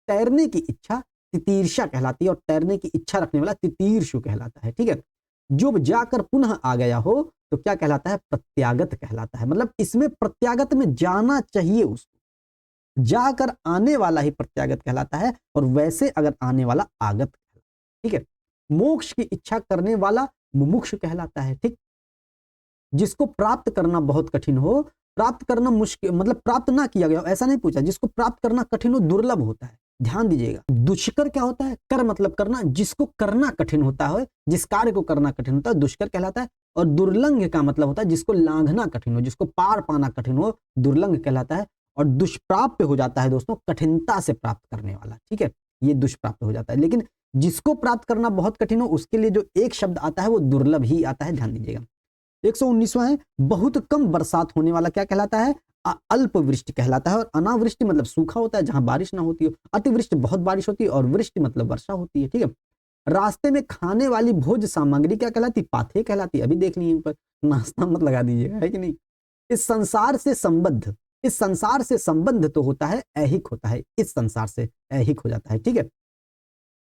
तैरने की इच्छा तितीर्षा कहलाती है, और तैरने की इच्छा रखने वाला तितीर्षु कहलाता है, ठीक है। जो जाकर पुनः आ गया हो तो क्या कहलाता है? प्रत्यागत कहलाता है, मतलब इसमें प्रत्यागत में जाना चाहिए उसको, जाकर आने वाला ही प्रत्यागत कहलाता है, और वैसे अगर आने वाला आगत कहलाता है, ठीक है। मोक्ष की इच्छा करने वाला मुमुक्षु कहलाता है, ठीक। जिसको प्राप्त करना बहुत कठिन हो, प्राप्त करना मुश्किल मतलब प्राप्त ना किया गया हो ऐसा नहीं पूछा, जिसको प्राप्त करना कठिन हो दुर्लभ होता है, ध्यान दीजिएगा। दुष्कर क्या होता है? कर मतलब करना, जिसको करना कठिन होता है, जिस कार्य को करना कठिन होता है दुष्कर कहलाता है। और दुर्लंघ का मतलब होता है जिसको लांघना कठिन हो, जिसको पार पाना कठिन हो, दुर्लंघ कहलाता है। और दुष्प्राप्य हो जाता है दोस्तों कठिनता से प्राप्त करने वाला, ठीक है, ये दुष्प्राप्त हो जाता है। लेकिन जिसको प्राप्त करना बहुत कठिन हो उसके लिए जो एक शब्द आता है वो दुर्लभ ही आता है, ध्यान दीजिएगा। 119वां है, बहुत कम बरसात होने वाला क्या कहलाता है? अल्प वृष्टि कहलाता है। और अनावृष्टि मतलब सूखा होता है जहां बारिश ना होती हो, अतिवृष्टि बहुत बारिश होती है, और वृष्टि मतलब वर्षा होती है, ठीक है। रास्ते में खाने वाली भोज्य सामग्री क्या कहलाती? पाथे कहलाती है, अभी देख लीजिए ऊपर, नाश्ता मत लगा दीजिएगा, है कि नहीं। इस संसार से संबद्ध, इस संसार से संबंध तो होता है ऐहिक होता है, इस संसार से ऐहिक हो जाता है, ठीक है।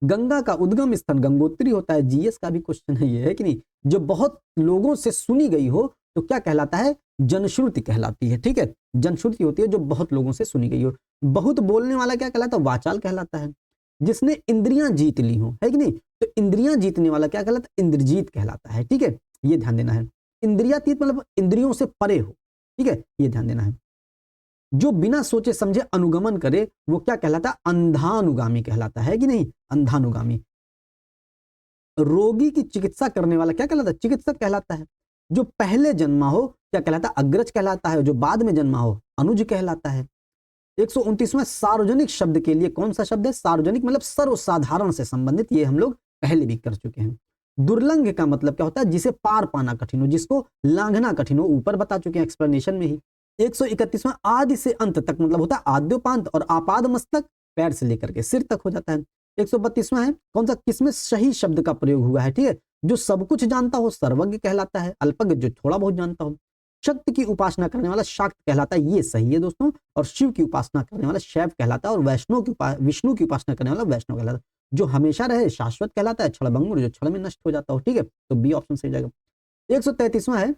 गंगा का उद्गम स्थल गंगोत्री होता है, जीएस का भी क्वेश्चन है ये, है कि नहीं। जो बहुत लोगों से सुनी गई हो तो क्या कहलाता है? जनश्रुति कहलाती है, ठीक है, जनश्रुति होती है जो बहुत लोगों से सुनी गई हो। बहुत बोलने वाला क्या कहलाता है? वाचाल कहलाता है। जिसने इंद्रियां जीत ली हो, है कि नहीं, तो इंद्रियां जीतने वाला क्या कहलाता है? इंद्रजीत कहलाता है, ठीक है, ये ध्यान देना है। इंद्रियातीत मतलब इंद्रियों से परे हो, ठीक है, ये ध्यान देना है। जो बिना सोचे समझे अनुगमन करे वो क्या कहलाता है? अंधानुगामी कहलाता है कि नहीं, अंधानुगामी। रोगी की चिकित्सा करने वाला क्या कहलाता है? चिकित्सक कहलाता है। जो पहले जन्मा हो क्या कहलाता है? अग्रज कहलाता है। जो बाद में जन्मा हो अनुज कहलाता है। 129वां, सार्वजनिक शब्द के लिए कौन सा शब्द है? सार्वजनिक मतलब सर्वसाधारण से संबंधित, ये हम लोग पहले भी कर चुके हैं। दुर्लंघ का मतलब क्या होता है? जिसे पार पाना कठिन हो, जिसको लांघना कठिन हो, ऊपर बता चुके हैं एक्सप्लेनेशन में ही। 131वां, आदि से अंत तक मतलब होता है आद्योपांत, और आपाद मस्तक पैर से लेकर के सिर तक हो जाता है। 132वां है, कौन सा, किसमें सही शब्द का प्रयोग हुआ है? ठीक है, जो सब कुछ जानता हो सर्वज्ञ कहलाता है, अल्पज्ञ जो थोड़ा बहुत जानता हो। शक्ति की उपासना करने वाला शाक्त कहलाता है, ये सही है दोस्तों। और शिव की उपासना करने वाला शैव कहलाता है, और विष्णु की उपासना करने वाला वैष्णव कहलाता है। जो हमेशा रहे शाश्वत कहलाता है, क्षणभंगुर जो क्षण में नष्ट हो जाता हो, ठीक है, तो बी ऑप्शन सही जाएगा। 133वां है,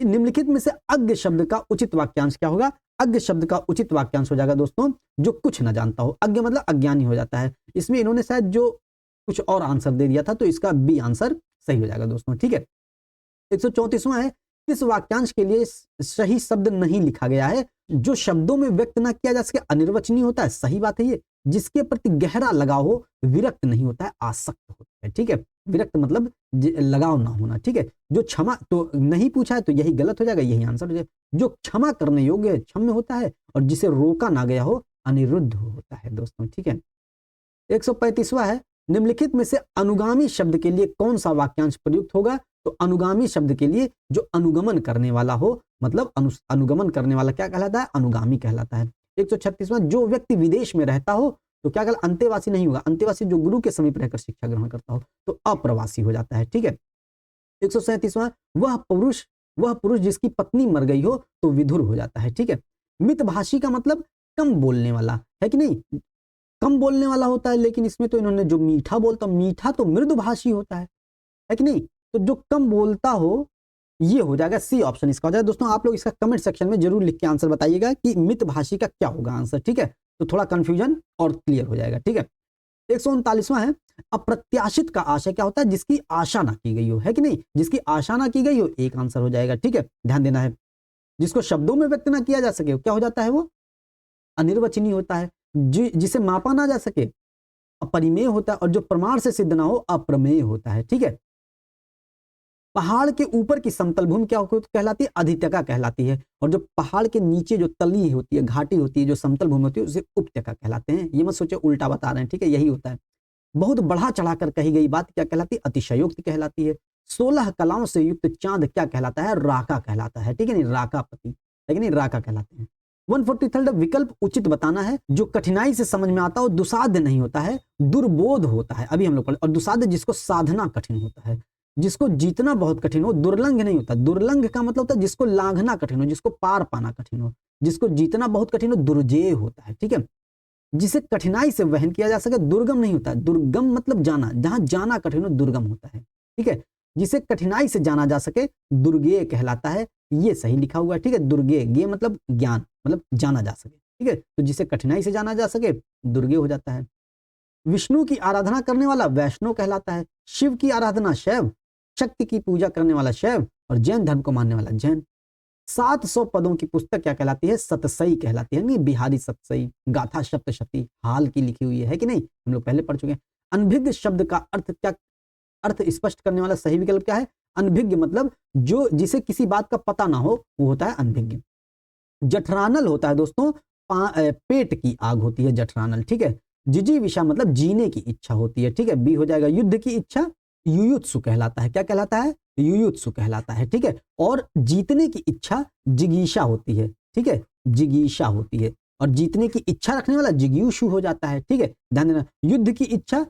निम्नलिखित में से अज्ञ शब्द का उचित वाक्यांश क्या होगा? अज्ञ शब्द का उचित वाक्यांश हो जाएगा दोस्तों जो कुछ न जानता हो। अज्ञ मतलब अज्ञानी हो जाता है। इसमें इन्होंने शायद जो कुछ और आंसर दे दिया था, तो इसका बी आंसर सही हो जाएगा दोस्तों, ठीक है। 134वां है, इस वाक्यांश के लिए सही शब्द नहीं लिखा गया है। जो शब्दों में व्यक्त ना किया जा सके अनिर्वचनीय होता है, सही बात है ये। जिसके प्रति गहरा लगाव हो विरक्त नहीं होता है, आसक्त होता है, ठीक है। विरक्त मतलब लगाव ना होना, ठीक है। जो क्षमा तो नहीं पूछा है तो यही गलत हो जाएगा, यही आंसर हो जाएगा। जो क्षमा करने योग्य है क्षम्य होता है, और जिसे रोका ना गया हो अनिरुद्ध होता है दोस्तों, ठीक है। 135वां है, निम्नलिखित में से अनुगामी शब्द के लिए कौन सा वाक्यांश प्रयुक्त होगा? तो अनुगामी शब्द के लिए जो अनुगमन करने वाला हो, मतलब अनुगमन करने वाला क्या कहलाता है? अनुगामी कहलाता है। 136वां, जो व्यक्ति विदेश में रहता हो तो क्या कहलाता? अंतेवासी नहीं होगा। अंतेवासी जो गुरु के समीप रहकर शिक्षा ग्रहण करता हो तो अप्रवासी हो जाता है, ठीक है। 137वां, वह पुरुष जिसकी पत्नी मर गई हो तो विधुर हो जाता है, ठीक है। मितभाषी का मतलब कम बोलने वाला, है कि नहीं, कम बोलने वाला होता है। लेकिन इसमें तो इन्होंने जो मीठा बोलता, मीठा तो मृदुभाषी होता है कि नहीं। तो जो कम बोलता हो ये हो जाएगा, सी ऑप्शन इसका हो जाएगा। दोस्तों आप लोग इसका कमेंट सेक्शन में जरूर लिख के आंसर बताइएगा कि मितभाषी का क्या होगा आंसर, ठीक है, तो थोड़ा कंफ्यूजन और क्लियर हो जाएगा, ठीक है। 139वां है, अप्रत्याशित का आशय क्या होता है? जिसकी आशा ना की गई हो, है कि नहीं? जिसकी आशा ना की गई हो, एक आंसर हो जाएगा, ठीक है, ध्यान देना है। जिसको शब्दों में व्यक्त ना किया जा सके, क्या हो जाता है वो? अनिर्वचनीय होता है। जिसे मापा ना जा सके, अपरिमेय होता है, और जो प्रमाण से सिद्ध ना हो, अप्रमेय होता है, ठीक है। पहाड़ के ऊपर की समतल भूमि क्या कहलाती है? अधित्यका कहलाती है। और जो पहाड़ के नीचे जो तली होती है, घाटी होती है, जो समतल भूमि होती है, उसे उपत्यका कहलाते हैं। ये मत सोचे उल्टा बता रहे हैं, ठीक है, यही होता है। बहुत बढ़ा चढ़ाकर कही गई बात क्या कहलाती है? अतिशयोक्ति कहलाती है। 16 कलाओं से युक्त चांद क्या कहलाता है? राका कहलाता है, ठीक है नहीं, राकापति, है कि नहीं, राका कहलाते हैं। 143 विकल्प उचित बताना है। जो कठिनाई से समझ में आता हो, दुसाध्य नहीं होता है, दुर्बोध होता है। अभी हम लोग पढ़े। और दुसाध्य जिसको साधना कठिन होता है, जिसको जीतना बहुत कठिन हो। दुर्लंघ नहीं होता। दुर्लंघ का मतलब होता है जिसको लांघना कठिन हो, जिसको पार पाना कठिन हो, जिसको जीतना बहुत कठिन हो, दुर्जेय होता है, ठीक है। जिसे कठिनाई से वहन किया जा सके, दुर्गम नहीं होता। दुर्गम मतलब जाना, जहां जाना कठिन हो, दुर्गम होता है, ठीक है। जिसे कठिनाई से जाना जा सके, दुर्गेय कहलाता है। ये सही लिखा हुआ है, ठीक है। दुर्गेय, गे मतलब ज्ञान, मतलब जाना जा सके, ठीक है। तो जिसे कठिनाई से जाना जा सके, दुर्गेय हो जाता है। विष्णु की आराधना करने वाला वैष्णव कहलाता है। शिव की आराधना शैव, शक्ति की पूजा करने वाला शैव, और जैन धर्म को मानने वाला जैन। 700 पदों की पुस्तक क्या कहलाती है? सतसई कहलाती है। नहीं, बिहारी सतसई, गाथा सप्तशती हाल की लिखी हुई है कि नहीं, हम लोग पहले पढ़ चुके हैं। अनभिज्ञ शब्द का अर्थ क्या, अर्थ स्पष्ट करने वाला सही विकल्प क्या है? अनभिज्ञ मतलब जो जिसे किसी बात का पता ना हो, वो होता है अनभिज्ञ। जठरानल होता है दोस्तों, पेट की आग होती है जठरानल, ठीक है। जिजीविषा मतलब जीने की इच्छा होती है, ठीक है, बी हो जाएगा। युद्ध की इच्छा युयुत्सु कहलाता है। क्या कहलाता है? युयुत्सु कहलाता है, ठीक है। और जीतने की इच्छा जिगीषा होती है, ठीक है, जिगीषा होती है। और जीतने की इच्छा रखने वाला जिज्ञासु हो जाता है, ठीक है, ध्यान देना। युद्ध की इच्छा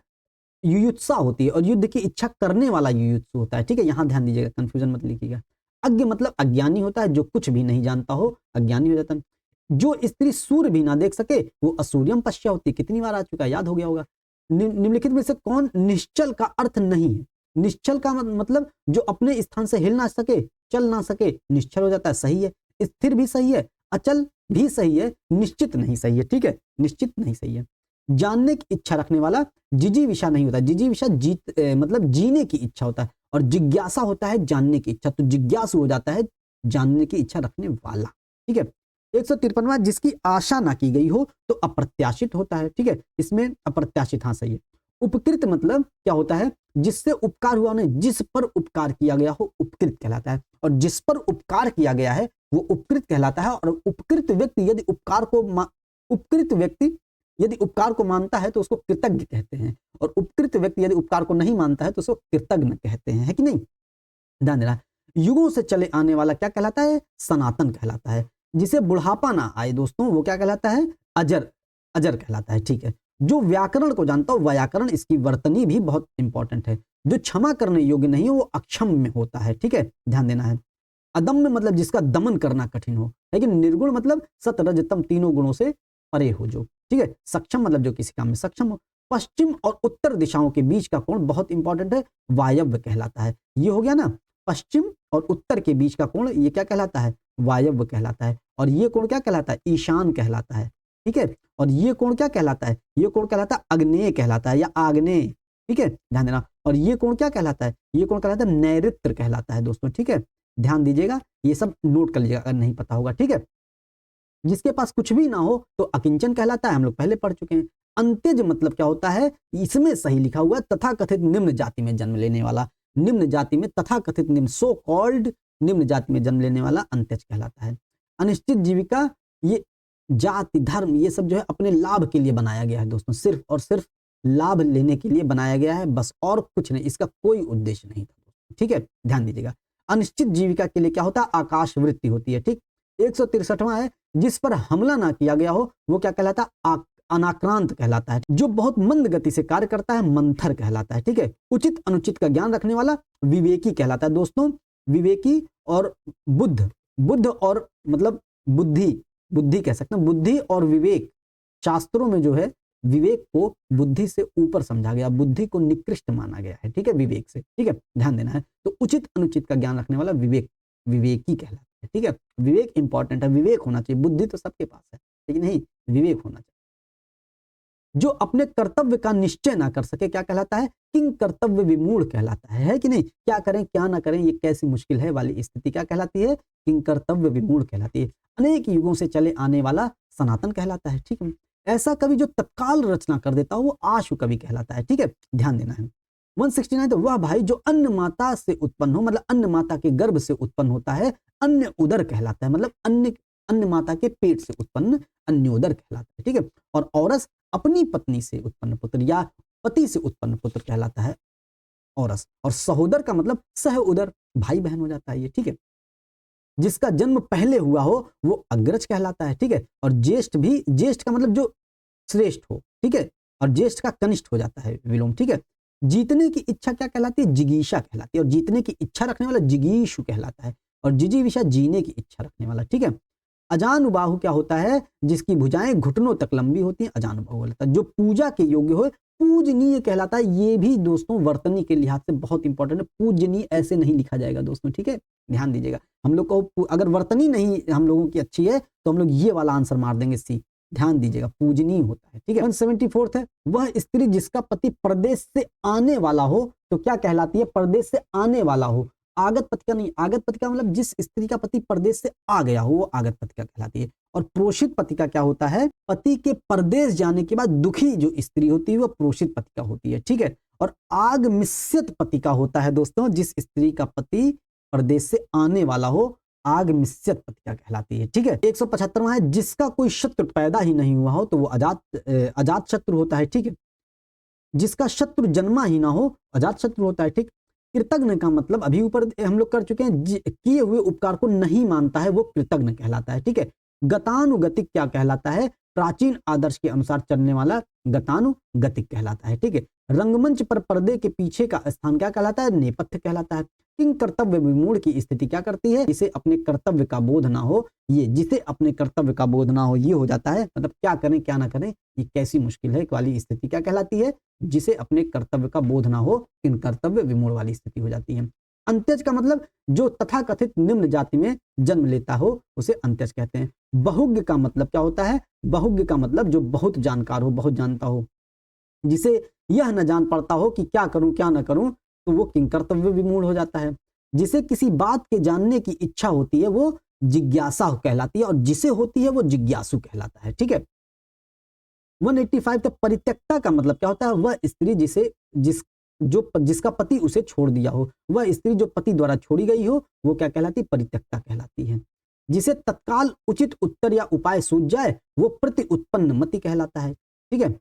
युयुत्सा होती है, और युद्ध की इच्छा करने वाला युयुत्सु होता है, ठीक है। यहां ध्यान दीजिएगा, कंफ्यूजन मत लिखिएगा। अज्ञ मतलब अज्ञानी होता है, जो कुछ भी नहीं जानता हो, अज्ञानी हो जाता है। जो स्त्री सूर्य भी ना देख सके, वो असूर्यम पश्या होती है। कितनी बार आ चुका है, याद हो गया होगा। निम्नलिखित में से कौन निश्चल का अर्थ नहीं है? निश्चल का मतलब जो अपने स्थान से हिल ना सके, चल ना सके, निश्चल हो जाता है, सही है। स्थिर भी सही है, अचल भी सही है, निश्चित नहीं सही है, ठीक है, निश्चित नहीं सही है। जानने की इच्छा रखने वाला जिजीविषा नहीं होता। जिजीविषा मतलब जीने की इच्छा होता है, और जिज्ञासा होता है जानने की इच्छा। तो जिज्ञासु हो जाता है जानने की इच्छा रखने वाला, ठीक है। 153वां, जिसकी आशा ना की गई हो तो अप्रत्याशित होता है, ठीक है। इसमें अप्रत्याशित, हाँ सही है। उपकृत मतलब क्या होता है? जिससे उपकार हुआ नहीं, जिस पर उपकार किया गया हो, उपकृत कहलाता है। और जिस पर उपकार किया गया है, वो उपकृत कहलाता है। और उपकृत व्यक्ति यदि उपकृत व्यक्ति यदि उपकार को मानता है तो उसको कृतज्ञ कहते हैं, और उपकृत व्यक्ति यदि उपकार को नहीं मानता है तो उसको कृतज्ञ कहते हैं, है कि नहीं, ध्यान देना। युगों से चले आने वाला क्या कहलाता है? सनातन कहलाता है। जिसे बुढ़ापा ना आए दोस्तों, वो क्या कहलाता है? अजर, अजर कहलाता है, ठीक है। जो व्याकरण को जानता हो, व्याकरण, इसकी वर्तनी भी बहुत इंपॉर्टेंट है। जो क्षमा करने योग्य नहीं हो, वो अक्षम में होता है, ठीक है, ध्यान देना है। अदम्य मतलब जिसका दमन करना कठिन हो, लेकिन निर्गुण मतलब सत रज तम तीनों गुणों से परे हो जो, ठीक है। सक्षम मतलब जो किसी काम में सक्षम हो। पश्चिम और उत्तर दिशाओं के बीच का कोण बहुत इंपॉर्टेंट है, वायव्य कहलाता है। ये हो गया ना, पश्चिम और उत्तर के बीच का कोण, ये क्या कहलाता है? वायव्य कहलाता है। और ये कोण क्या कहलाता है? ईशान कहलाता है, ठीक है। और ये कोण क्या कहलाता है? ये कोण कहलाता है अग्नेय कहलाता है, या आग्नेय, ठीक है, ध्यान देना। और ये कोण क्या कहलाता है? ये कोण कहलाता है नैऋत्य कहलाता है दोस्तों, ठीक है, ध्यान दीजिएगा, ये सब नोट कर लीजिएगा अगर नहीं पता होगा, ठीक है। जिसके पास कुछ भी ना हो तो अकिंचन कहलाता है, हम लोग पहले पढ़ चुके हैं। अंत्यज मतलब क्या होता है? इसमें सही लिखा हुआ है, तथाकथित निम्न जाति में जन्म लेने वाला। निम्न जाति में तथाकथित निम्न, सो कॉल्ड निम्न जाति में जन्म लेने वाला अंत्यज कहलाता है। अनिश्चित जीविका, ये जाति धर्म ये सब जो है अपने लाभ के लिए बनाया गया है दोस्तों, सिर्फ और सिर्फ लाभ लेने के लिए बनाया गया है, बस, और कुछ नहीं, इसका कोई उद्देश्य नहीं था, ठीक है, ध्यान दीजिएगा। अनिश्चित जीविका के लिए क्या होता है? आकाश वृत्ति होती है, ठीक। 163वां है, जिस पर हमला ना किया गया हो वो क्या कहलाता है? अनाक्रांत कहलाता है। जो बहुत मंद गति से कार्य करता है, मंथर कहलाता है, ठीक है। उचित अनुचित का ज्ञान रखने वाला विवेकी कहलाता है दोस्तों। विवेकी और बुद्ध, बुद्ध और मतलब बुद्धि, बुद्धि कह सकते हैं, बुद्धि और विवेक, शास्त्रों में जो है विवेक को बुद्धि से ऊपर समझा गया, बुद्धि को निकृष्ट माना गया है, ठीक है, विवेक से, ठीक है, ध्यान देना है। तो उचित अनुचित का ज्ञान रखने वाला विवेकी कहलाता है, ठीक है। विवेक इंपॉर्टेंट है, विवेक होना चाहिए। बुद्धि तो सबके पास है, लेकिन नहीं, विवेक होना चाहिए। जो अपने कर्तव्य का निश्चय ना कर सके क्या कहलाता है? किंग कर्तव्य विमूढ़ कहलाता है कि नहीं? क्या करें क्या ना करें ये कैसी मुश्किल है वाली स्थिति क्या कहलाती है? किंग कर्तव्य विमूढ़ कहलाती है। अनेक युगों से चले आने वाला सनातन कहलाता है, ठीक है। ऐसा कवि जो तत्काल रचना कर देता हो वो आशु कवि कहलाता है, ठीक है, ध्यान देना है। 169 तो वह भाई जो अन्न माता से उत्पन्न हो, मतलब अन्न माता के गर्भ से उत्पन्न होता है, अन्य उदर कहलाता है, मतलब अन्न माता के पेट से उत्पन्न अन्योदर कहलाता है, ठीक है। और औरस अपनी पत्नी से उत्पन्न पुत्र या पति से उत्पन्न पुत्र कहलाता है औरस। और सहोदर का मतलब सह उदर, भाई बहन हो जाता है ये, ठीक है। जिसका जन्म पहले हुआ हो वो अग्रज कहलाता है, ठीक है। और ज्येष्ठ भी, ज्येष्ठ का मतलब जो श्रेष्ठ हो, ठीक है। और ज्येष्ठ का कनिष्ठ हो जाता है विलोम, ठीक है। जीतने की इच्छा क्या कहलाती है? जिगीषा कहलाती है। और जीतने की इच्छा रखने वाला जिगीषु कहलाता है। और जिजीविषा जीने की इच्छा रखने वाला, ठीक है। अजानुबाहु क्या होता है? जिसकी भुजाएं घुटनों तक लंबी होती हैं, अजानुबाहु होता है। जो पूजा के योग्य हो पूजनीय कहलाता है। ये भी दोस्तों वर्तनी के लिहाज से बहुत इंपॉर्टेंट है। पूजनीय ऐसे नहीं लिखा जाएगा दोस्तों, ठीक है, ध्यान दीजिएगा। हम लोग को अगर वर्तनी नहीं हम लोगों की अच्छी है तो हम लोग ये वाला आंसर मार देंगे सी, ध्यान दीजिएगा, पूजनीय होता है, ठीक है। 174 है, वह स्त्री जिसका पति परदेश से आने वाला हो तो क्या कहलाती है? परदेश से आने वाला हो। आगत पतिका नहीं, आगत पतिका मतलब जिस स्त्री का पति परदेश से आ गया हो वो आगत पतिका कहलाती है। और प्रोषित पतिका क्या होता है? पति के परदेश जाने के बाद दुखी जो स्त्री होती है वो प्रोषित पतिका होती है, ठीक है। और आगमिष्यत पतिका होता है दोस्तों जिस स्त्री का पति परदेश से आने वाला हो, आगमिष्यत पतिका कहलाती है, ठीक है। 175वां है, जिसका कोई शत्रु पैदा ही नहीं हुआ हो तो वो अजात शत्रु होता है, ठीक है। जिसका शत्रु जन्मा ही ना हो अजात शत्रु होता है, ठीक। कृतज्ञ का मतलब अभी ऊपर हम लोग कर चुके हैं, किए हुए उपकार को नहीं मानता है वो कृतज्ञ कहलाता है, ठीक है। गतानुगतिक क्या कहलाता है? प्राचीन आदर्श के अनुसार चलने वाला गतानुगतिक कहलाता है, ठीक है। रंगमंच पर पर्दे के पीछे का स्थान क्या कहलाता है? नेपथ्य कहलाता है। किंग कर्तव्य विमूढ़ की स्थिति क्या करती है? जिसे अपने कर्तव्य का बोध ना हो, ये जिसे अपने कर्तव्य का बोध ना हो ये हो जाता है, मतलब क्या करें क्या ना करें ये कैसी मुश्किल है वाली स्थिति क्या कहलाती है? जिसे अपने कर्तव्य का बोध ना हो, इन कर्तव्य विमूढ़ वाली स्थिति हो जाती है। अंत्यज का मतलब जो तथाकथित निम्न जाति में जन्म लेता हो उसे अंत्यज कहते हैं। बहुज्ञ का मतलब क्या होता है? बहुज्ञ का मतलब जो बहुत जानकार हो, बहुत जानता हो, जिसे यह न जान पड़ता हो कि क्या करूं क्या ना करूं तो वो किंग कर्तव्य विमूढ़ हो जाता है। जिसे किसी बात के जानने की इच्छा होती है वो जिज्ञासा कहलाती है। और जिसे होती है वो जिज्ञासु कहलाता है, ठीक है। 185 का परित्यक्ता का मतलब क्या होता है? वह स्त्री जिसका पति उसे छोड़ दिया हो, वह स्त्री जो पति द्वारा छोड़ी गई हो वो क्या कहलाती है? परित्यक्ता कहलाती है। जिसे तत्काल उचित उत्तर या उपाय सूझ जाए वो प्रति उत्पन्न मति कहलाता है, ठीक है।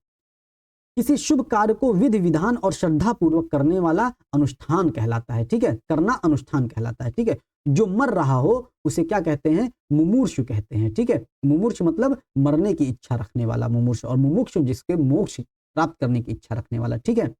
किसी शुभ कार्य को विधि विधान और श्रद्धा पूर्वक करने वाला अनुष्ठान कहलाता है, ठीक है, करना अनुष्ठान कहलाता है, ठीक है। जो मर रहा हो उसे क्या कहते हैं? मुमूर्षु कहते हैं, ठीक है। मुमूर्ष मतलब मरने की इच्छा रखने वाला मुमूर्ष, और मुमुक्षु जिसके मोक्ष प्राप्त करने की इच्छा रखने वाला, ठीक है।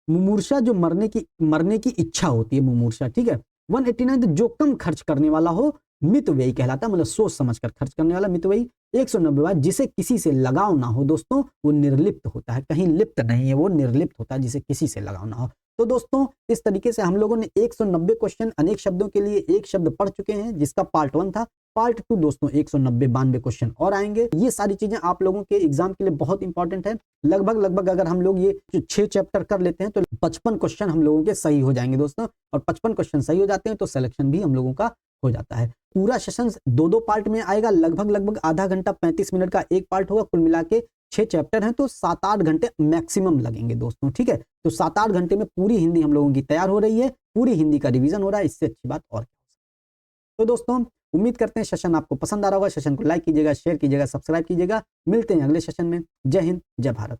मुमूर्षा जो मरने की इच्छा होती है मुमूर्षा, ठीक है। 189 तो जो कम खर्च करने वाला हो मितव्ययी कहलाता है, मतलब सोच समझ कर खर्च करने वाला मितव्ययी। 190 जिसे किसी से लगाव ना हो दोस्तों वो निर्लिप्त होता है, कहीं लिप्त नहीं है, वो निर्लिप्त होता है जिसे किसी से लगाव ना हो। तो दोस्तों इस तरीके से हम लोगों ने 190 क्वेश्चन अनेक शब्दों के लिए एक शब्द पढ़ चुके हैं, जिसका पार्ट 1 था। पार्ट 2 दोस्तों 192 क्वेश्चन और आएंगे। ये सारी चीजें आप लोगों के एग्जाम के लिए बहुत इंपॉर्टेंट है। लगभग अगर हम लोग ये 6 चैप्टर कर लेते हैं तो 55 क्वेश्चन हम लोगों के सही हो जाएंगे दोस्तों। और 55 क्वेश्चन सही हो जाते हैं तो सिलेक्शन भी हम लोगों का हो जाता है। पूरा सेशन 2 पार्ट में आएगा, लगभग आधा घंटा 35 मिनट का एक पार्ट होगा। कुल मिला के 6 चैप्टर हैं तो 7-8 घंटे मैक्सिमम लगेंगे दोस्तों, ठीक है। तो 7-8 घंटे में पूरी हिंदी हम लोगों की तैयार हो रही है, पूरी हिंदी का रिवीजन हो रहा है, इससे अच्छी बात और क्या हो सकती है। तो दोस्तों उम्मीद करते हैं सेशन आपको पसंद आ रहा होगा। सेशन को लाइक कीजिएगा, शेयर कीजिएगा, सब्सक्राइब कीजिएगा। मिलते हैं अगले सेशन में। जय हिंद, जय भारत।